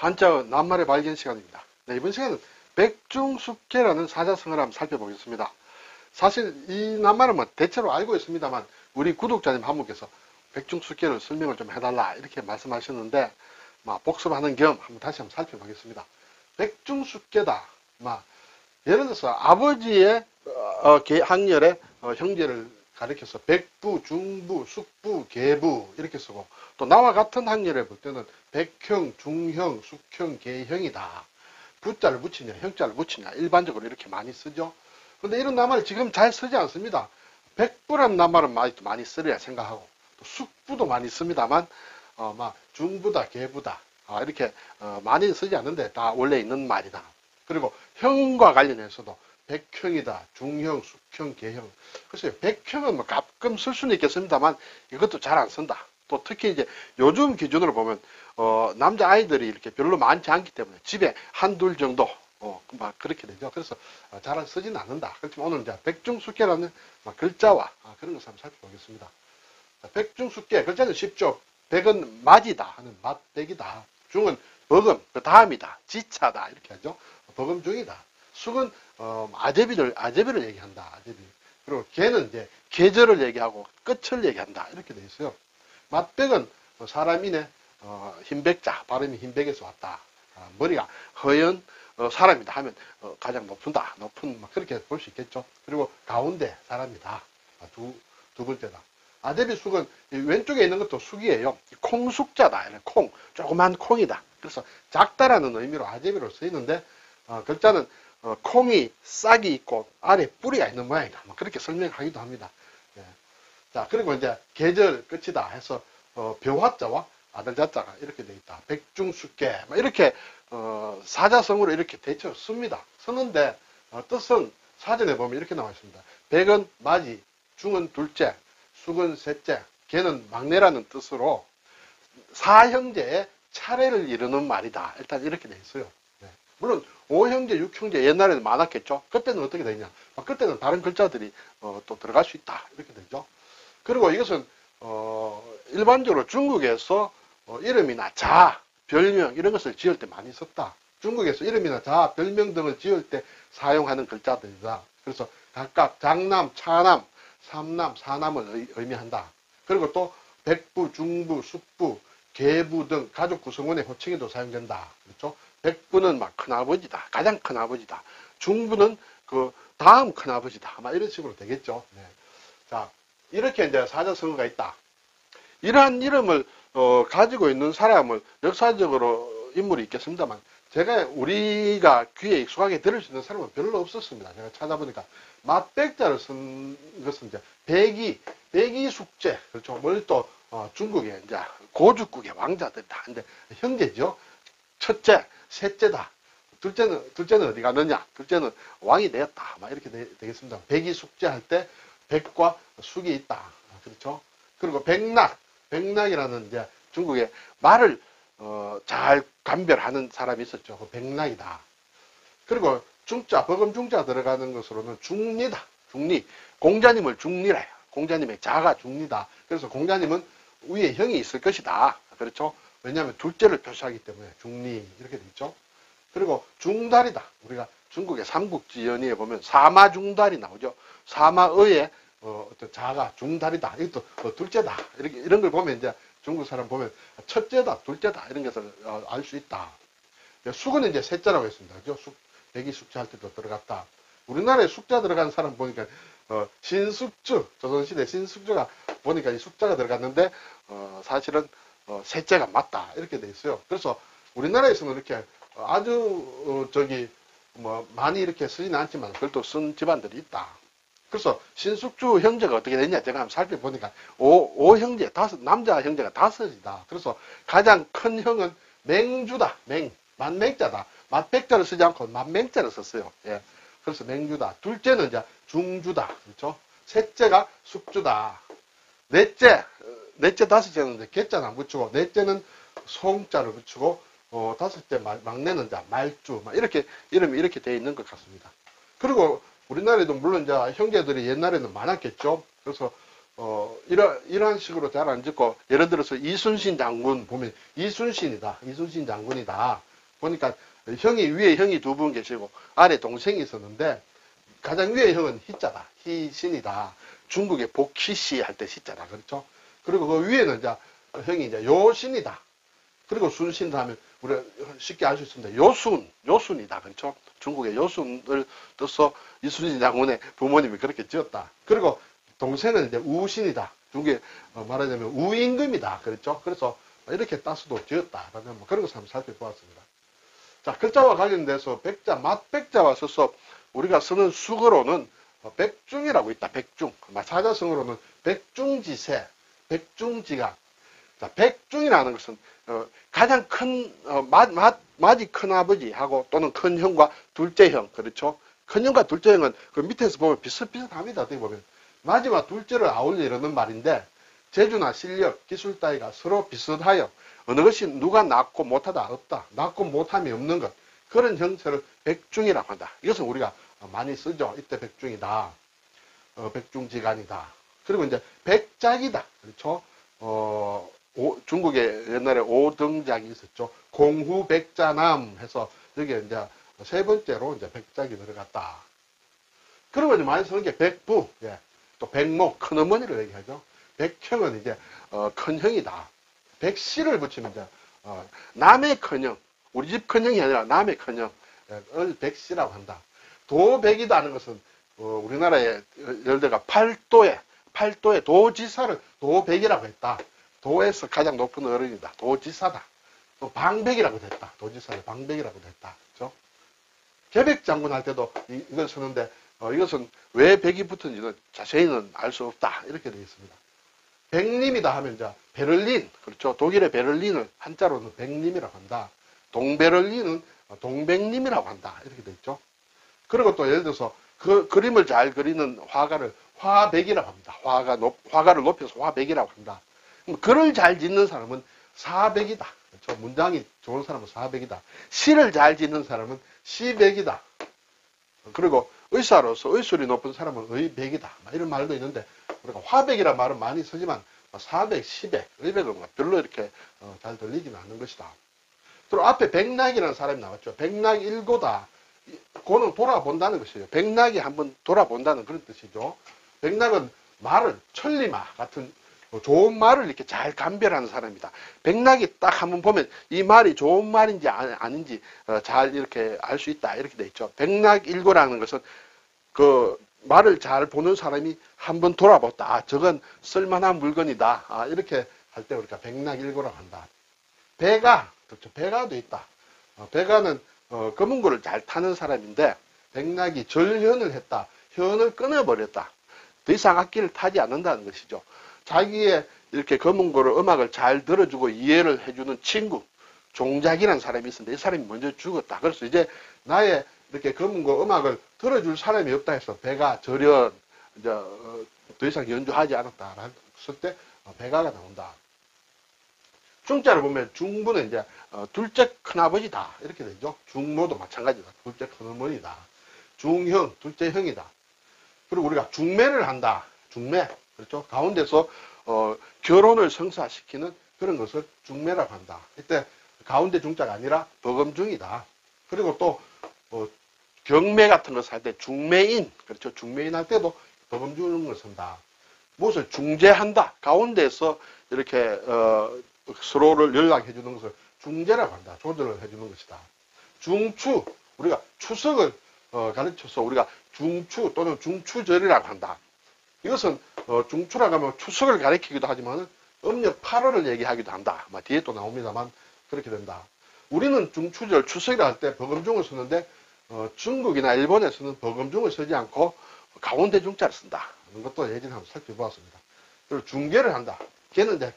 한자 낱말의 발견 시간입니다. 네, 이번 시간은 백중숙계라는 사자성어를 한번 살펴보겠습니다. 사실 이 낱말은 뭐 대체로 알고 있습니다만 우리 구독자님 한 분께서 백중숙계를 설명을 좀 해달라 이렇게 말씀하셨는데 복습하는 겸 한번 다시 한번 살펴보겠습니다. 백중숙계다. 예를 들어서 아버지의 학렬의 형제를 가리켜서 백부, 중부, 숙부, 계부 이렇게 쓰고, 또 나와 같은 학렬에 볼 때는 백형, 중형, 숙형, 계형이다. 부자를 붙이냐 형자를 붙이냐 일반적으로 이렇게 많이 쓰죠. 그런데 이런 낱말을 지금 잘 쓰지 않습니다. 백부란 낱말은 많이 쓰려야 생각하고, 또 숙부도 많이 씁니다만 중부다 계부다 이렇게 많이 쓰지 않는데 다 원래 있는 말이다. 그리고 형과 관련해서도 백형이다, 중형, 숙형, 계형. 글쎄요, 백형은 가끔 쓸 수는 있겠습니다만 이것도 잘 안 쓴다. 또 특히 이제 요즘 기준으로 보면 남자 아이들이 이렇게 별로 많지 않기 때문에 집에 한둘 정도 그렇게 되죠. 그래서 잘 쓰지는 않는다. 그렇지만 오늘 이제 백중숙계라는 글자와 그런 것을 한번 살펴보겠습니다. 백중숙계 글자는 쉽죠. 백은 맞이다 하는 맞백이다. 중은 버금 그 다음이다. 지차다 이렇게 하죠. 버금 중이다. 숙은 아제비를 얘기한다. 아제비. 그리고 계는 이제 계절을 얘기하고 끝을 얘기한다. 이렇게 돼 있어요. 맞백은 사람이네. 흰백자 발음이 흰백에서 왔다. 머리가 허연 사람이다 하면 가장 높은 그렇게 볼 수 있겠죠. 그리고 가운데 사람이다. 두 번째다. 아제비 숙은 왼쪽에 있는 것도 숙이에요. 콩숙자다. 콩, 조그만 콩이다. 그래서 작다라는 의미로 아제비로 쓰이는데 글자는 콩이 싹이 있고 아래 뿌리가 있는 모양이다. 그렇게 설명하기도 합니다. 예. 자, 그리고 이제 계절 끝이다 해서 벼화자와 아들자자가 이렇게 돼 있다. 백중숙계 이렇게 사자성어로 이렇게 대체로 씁니다. 쓰는데 뜻은 사전에 보면 이렇게 나와 있습니다. 백은 맞이, 중은 둘째, 숙은 셋째, 계는 막내라는 뜻으로 사형제의 차례를 이루는 말이다. 일단 이렇게 돼 있어요. 네. 물론 5형제, 6형제 옛날에는 많았겠죠. 그때는 어떻게 되냐? 그때는 다른 글자들이 또 들어갈 수 있다. 이렇게 되죠. 그리고 이것은 일반적으로 중국에서 이름이나 자, 별명 이런 것을 지을 때 많이 썼다. 중국에서 이름이나 자, 별명 등을 지을 때 사용하는 글자들이다. 그래서 각각 장남, 차남, 삼남, 사남을 의미한다. 그리고 또 백부, 중부, 숙부, 계부 등 가족 구성원의 호칭에도 사용된다. 그렇죠? 백부는 큰아버지다. 가장 큰아버지다. 중부는 그 다음 큰아버지다. 이런 식으로 되겠죠. 네. 자, 이렇게 이제 사자성어가 있다. 이러한 이름을 가지고 있는 사람을 역사적으로 인물이 있겠습니다만 우리가 귀에 익숙하게 들을 수 있는 사람은 별로 없었습니다. 제가 찾아보니까 맞백자를 쓴 것은 이제 백이숙제, 그렇죠. 뭘 또 중국의 이제 고죽국의 왕자들이다. 근데 형제죠. 첫째, 셋째다. 둘째는 어디 갔느냐? 둘째는 왕이 되었다. 이렇게 되겠습니다. 백이숙제 할 때 백과 숙이 있다. 그렇죠. 그리고 백낙이라는 이제 중국의 말을 잘 감별하는 사람이 있었죠. 그 백낙이다. 그리고 중자, 버금 중자 들어가는 것으로는 중리다. 중리. 공자님을 중리라 해요. 공자님의 자가 중리다. 그래서 공자님은 위에 형이 있을 것이다. 그렇죠. 왜냐하면 둘째를 표시하기 때문에 중리 이렇게 돼 있죠. 그리고 중달이다. 우리가 중국의 삼국지연의에 보면 사마중달이 나오죠. 사마의의 어떤 자가 중달이다. 이것도 둘째다. 이런 걸 보면 이제 중국 사람 보면 첫째다, 둘째다 이런 것을 알 수 있다. 숙은 이제 셋째라고 했습니다. 그죠? 백이숙제 할 때도 들어갔다. 우리나라에 숙자 들어간 사람 보니까 신숙주, 조선시대 신숙주가 보니까 이 숙자가 들어갔는데 사실은 셋째가 맞다 이렇게 돼 있어요. 그래서 우리나라에서는 이렇게 아주 많이 이렇게 쓰지는 않지만 그래도 쓴 집안들이 있다. 그래서 신숙주 형제가 어떻게 되냐 제가 한번 살펴보니까 5형제, 남자 형제가 5이다. 그래서 가장 큰 형은 맹주다. 만맹자다. 맞백자를 쓰지 않고 만맹자를 썼어요. 예. 그래서 맹주다. 둘째는 이제 중주다. 그렇죠? 셋째가 숙주다. 넷째, 다섯째는 개자는 안 붙이고, 넷째는 송자를 붙이고, 다섯째 막내는 이제 말주. 이렇게, 이름이 이렇게 되어 있는 것 같습니다. 그리고 우리나라에도 물론 이제 형제들이 옛날에는 많았겠죠. 그래서, 이러한 식으로 잘 안 짓고, 예를 들어서 이순신 장군 보면 이순신 장군이다. 보니까 위에 형이 두 분 계시고 아래 동생이 있었는데 가장 위에 형은 희자다. 희신이다. 중국의 복희씨 할 때 시자다. 그렇죠? 그리고 그 위에는 이제 형이 이제 요신이다. 그리고 순신 다음에 우리가 쉽게 알 수 있습니다. 요순이다. 그렇죠? 중국의 요순을 떠서 이순신 장군의 부모님이 그렇게 지었다. 그리고 동생은 이제 우신이다. 중국에 말하자면 우임금이다. 그렇죠? 그래서 이렇게 따서도 지었다라는 뭐 그런 것을 한번 살펴보았습니다. 자, 글자와 관련돼서 백자, 맞백자와 써서 우리가 쓰는 수거로는 백중이라고 있다. 백중. 사자성어로는 백중지세, 백중지각. 자, 백중이라는 것은 가장 큰 맏이 큰아버지하고 또는 큰 형과 둘째 형. 그렇죠? 큰 형과 둘째 형은 그 밑에서 보면 비슷비슷합니다. 어떻게 보면 맏이와 둘째를 아울러 이러는 말인데 재주나 실력, 기술 따위가 서로 비슷하여 어느 것이 누가 낫고 못하다 없다. 낫고 못함이 없는 것. 그런 형태를 백중이라고 한다. 이것은 우리가 많이 쓰죠. 이때 백중이다. 백중지간이다. 그리고 이제 백작이다. 그렇죠? 중국에 옛날에 오등작이 있었죠. 공후백자남 해서 여기에 이제 세 번째로 이제 백작이 들어갔다. 그리고 이제 많이 쓰는 게 백부, 예. 또 백목, 큰어머니를 얘기하죠. 백형은 이제 큰 형이다. 백씨를 붙이면 이제 남의 큰형, 우리 집 큰형이 아니라 남의 큰형, 을 백씨라고 한다. 도백이다 하는 것은 우리나라의 열대가 팔도의 도지사를 도백이라고 했다. 도에서 가장 높은 어른이다. 도지사다. 또 방백이라고 됐다. 도지사를 방백이라고 됐다. 그렇죠? 계백장군 할 때도 이걸 쓰는데 이것은 왜 백이 붙은지는 자세히는 알 수 없다. 이렇게 되어 있습니다. 백림이다 하면 이제 베를린, 그렇죠? 독일의 베를린을 한자로는 백림이라고 한다. 동베를린은 동백림이라고 한다. 이렇게 되어 있죠. 그리고 또 예를 들어서 그 그림을 잘 그리는 화가를 화백이라고 합니다. 화가를 높여서 화백이라고 한다. 글을 잘 짓는 사람은 사백이다. 그렇죠? 문장이 좋은 사람은 사백이다. 시를 잘 짓는 사람은 시백이다. 그리고 의사로서 의술이 높은 사람은 의백이다. 이런 말도 있는데 우리가 화백이라는 말은 많이 쓰지만 사백, 시백, 의백은 별로 이렇게 잘 들리지는 않는 것이다. 그리고 앞에 백낙이라는 사람이 나왔죠. 백낙 일고다. 고는 돌아본다는 것이에요. 백낙이 한번 돌아본다는 그런 뜻이죠. 백낙은 말을 천리마 같은 좋은 말을 이렇게 잘 감별하는 사람이다. 백낙이 딱 한번 보면 이 말이 좋은 말인지 아닌지 잘 이렇게 알 수 있다. 이렇게 돼 있죠. 백낙일고라는 것은 그 말을 잘 보는 사람이 한번 돌아봤다. 아, 저건 쓸만한 물건이다. 아, 이렇게 할 때 우리가 백낙일고라고 한다. 배가, 그렇죠. 배가도 있다. 배가는 검은고를 잘 타는 사람인데 백낙이 절현을 했다. 현을 끊어버렸다. 더 이상 악기를 타지 않는다는 것이죠. 자기의 이렇게 검은고를 음악을 잘 들어주고 이해를 해주는 친구, 종작이라는 사람이 있었는데 이 사람이 먼저 죽었다. 그래서 이제 나의 이렇게 검은고 음악을 들어줄 사람이 없다 해서 배가 절연, 이제 더 이상 연주하지 않았다. 했을 때 배가가 나온다. 중자를 보면 중부는 이제 둘째 큰아버지다. 이렇게 되죠. 중모도 마찬가지다. 둘째 큰어머니다. 중형, 둘째 형이다. 그리고 우리가 중매를 한다. 중매. 그렇죠. 가운데서 결혼을 성사시키는 그런 것을 중매라고 한다. 이때 가운데 중자가 아니라 버금중이다. 그리고 또 경매 같은 것을 할 때 중매인, 그렇죠. 중매인 할 때도 버금중을 쓴다. 무엇을 중재한다. 가운데서 이렇게 서로를 연락해 주는 것을 중재라고 한다. 조절을 해주는 것이다. 중추, 우리가 추석을 가르쳐서 우리가 중추 또는 중추절이라고 한다. 이것은 중추라고 하면 추석을 가리키기도 하지만 음력 8월을 얘기하기도 한다. 뒤에 또 나옵니다만 그렇게 된다. 우리는 중추절, 추석이라 할 때 버금중을 쓰는데 중국이나 일본에서는 버금중을 쓰지 않고 가운데 중자를 쓴다. 이런 것도 예전에 한번 살펴보았습니다. 그리고 중계를 한다. 걔는 이제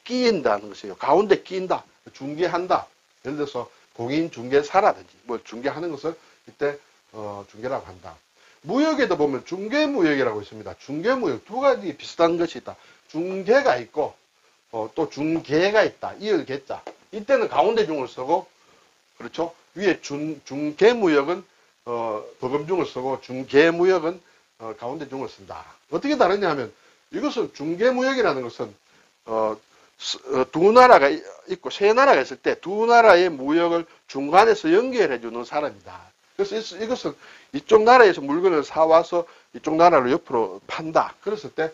끼인다는 것이에요. 가운데 끼인다. 중계한다. 예를 들어서 공인중개사라든지 뭘 중개하는 것을 이때 중개라고 한다. 무역에도 보면 중개무역이라고 있습니다. 중개무역 두 가지 비슷한 것이 있다. 중개가 있고 또 중개가 있다. 이을 개자. 이때는 가운데 중을 쓰고 그렇죠. 위에 중개무역은 버금중을 쓰고 중개무역은 가운데 중을 쓴다. 어떻게 다르냐 하면 이것은 중개무역이라는 것은 두 나라가 있고 세 나라가 있을 때 두 나라의 무역을 중간에서 연결해 주는 사람이다. 그래서 이것은 이쪽 나라에서 물건을 사와서 이쪽 나라로 옆으로 판다. 그랬을 때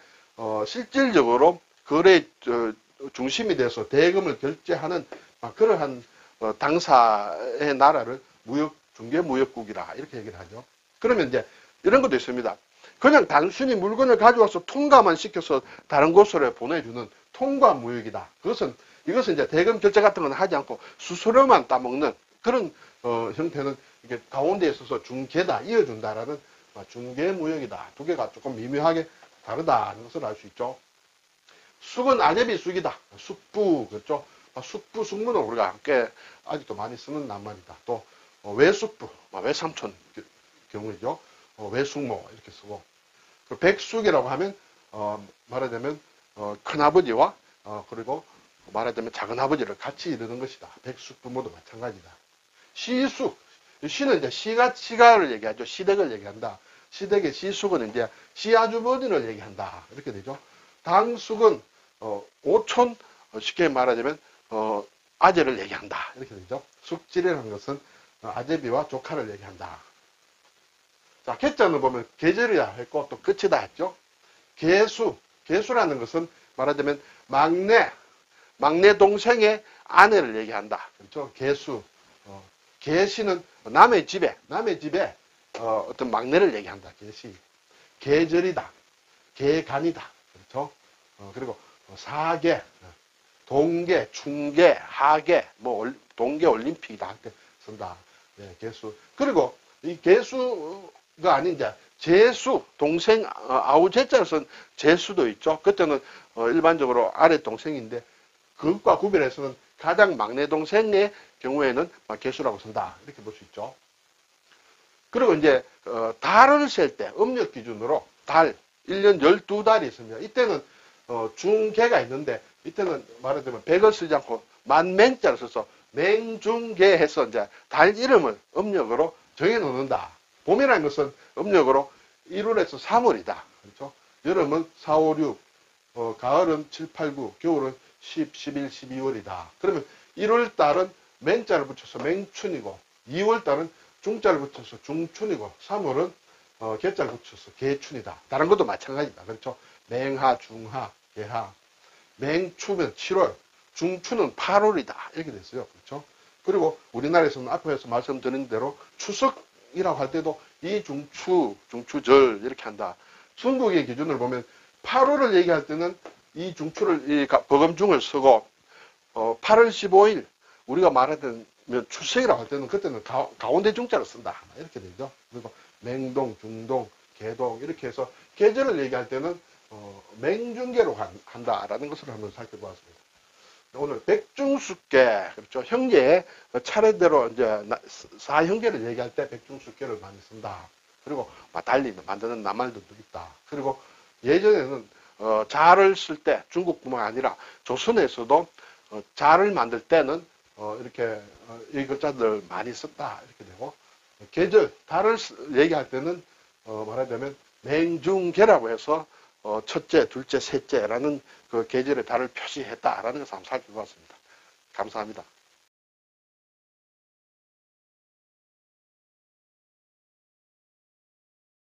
실질적으로 거래 중심이 돼서 대금을 결제하는 그러한 당사의 나라를 중개무역국이라 이렇게 얘기를 하죠. 그러면 이제 이런 것도 있습니다. 그냥 단순히 물건을 가져와서 통과만 시켜서 다른 곳으로 보내주는 통과무역이다. 이것은 이제 대금 결제 같은 건 하지 않고 수수료만 따먹는 그런 형태는 이게 가운데에 있어서 중개다, 이어준다라는 중개무역이다. 두 개가 조금 미묘하게 다르다는 것을 알 수 있죠. 숙은 아제비 숙이다. 숙부, 그렇죠? 숙부, 숙문은 우리가 함께 아직도 많이 쓰는 낱말이다. 또 외숙부, 외삼촌 경우이죠. 외숙모 이렇게 쓰고, 백숙이라고 하면 말하자면 큰아버지와 그리고 말하자면 작은아버지를 같이 이루는 것이다. 백숙부모도 마찬가지다. 시숙, 시는 이제 시가를 얘기하죠. 시댁을 얘기한다. 시댁의 시숙은 이제 시아주머니를 얘기한다. 이렇게 되죠. 당숙은 오촌, 쉽게 말하자면 아재를 얘기한다. 이렇게 되죠. 숙질이라는 것은 아제비와 조카를 얘기한다. 자, 개자는 보면 계절이야 했고 또 끝이다 했죠. 계수라는 것은 말하자면 막내 동생의 아내를 얘기한다. 그렇죠. 계수. 계시는 남의 집에 어떤 막내를 얘기한다. 계시. 계절이다. 계간이다. 그렇죠. 그리고 사계, 동계, 충계, 하계, 동계 올림픽이다. 이렇게 쓴다. 예, 계수. 그리고 이 계수가 아닌 이제 제수, 동생, 아우제자를 쓴 제수도 있죠. 그때는 일반적으로 아래 동생인데 그것과 구별해서는 가장 막내 동생의 경우에는 계수라고 쓴다. 이렇게 볼 수 있죠. 그리고 이제 달을 셀 때 음력 기준으로 달, 1년 12달이 있습니다. 이때는 중계가 있는데 이때는 말하자면 백을 쓰지 않고 만맹자를 써서 맹중계해서 이제 달 이름을 음력으로 정해 놓는다. 봄이라는 것은 음력으로 1월에서 3월이다. 그렇죠? 여름은 4, 5, 6, 가을은 7, 8, 9, 겨울은 10, 11, 12월이다. 그러면 1월 달은 맹자를 붙여서 맹춘이고 2월 달은 중자를 붙여서 중춘이고 3월은 개자를 붙여서 개춘이다. 다른 것도 마찬가지다. 그렇죠? 맹하, 중하, 개하. 맹추면 7월, 중추는 8월이다. 이렇게 됐어요. 그렇죠? 그리고 우리나라에서는 앞에서 말씀드린 대로 추석이라고 할 때도 이 중추절 이렇게 한다. 중국의 기준을 보면 8월을 얘기할 때는 이 중추를, 버금중을 쓰고 8월 15일 우리가 말하던 추석이라고 할 때는 그때는 가운데 중자를 쓴다. 이렇게 되죠. 그리고 맹동, 중동, 개동 이렇게 해서 계절을 얘기할 때는 맹중계로 한다라는 것을 한번 살펴보았습니다. 오늘 백중숙계, 그렇죠. 형제의 차례대로 이제 사형제를 얘기할 때 백중숙계를 많이 쓴다. 그리고 달리 만드는 낱말들도 있다. 그리고 예전에는 자를 쓸 때 중국뿐만 아니라 조선에서도 자를 만들 때는 이렇게 이 글자들 많이 썼다. 이렇게 되고 계절, 달을 얘기할 때는 말하자면 맹중계라고 해서 첫째, 둘째, 셋째라는 그 계절의 달을 표시했다라는 것을 한번 살펴보았습니다. 감사합니다.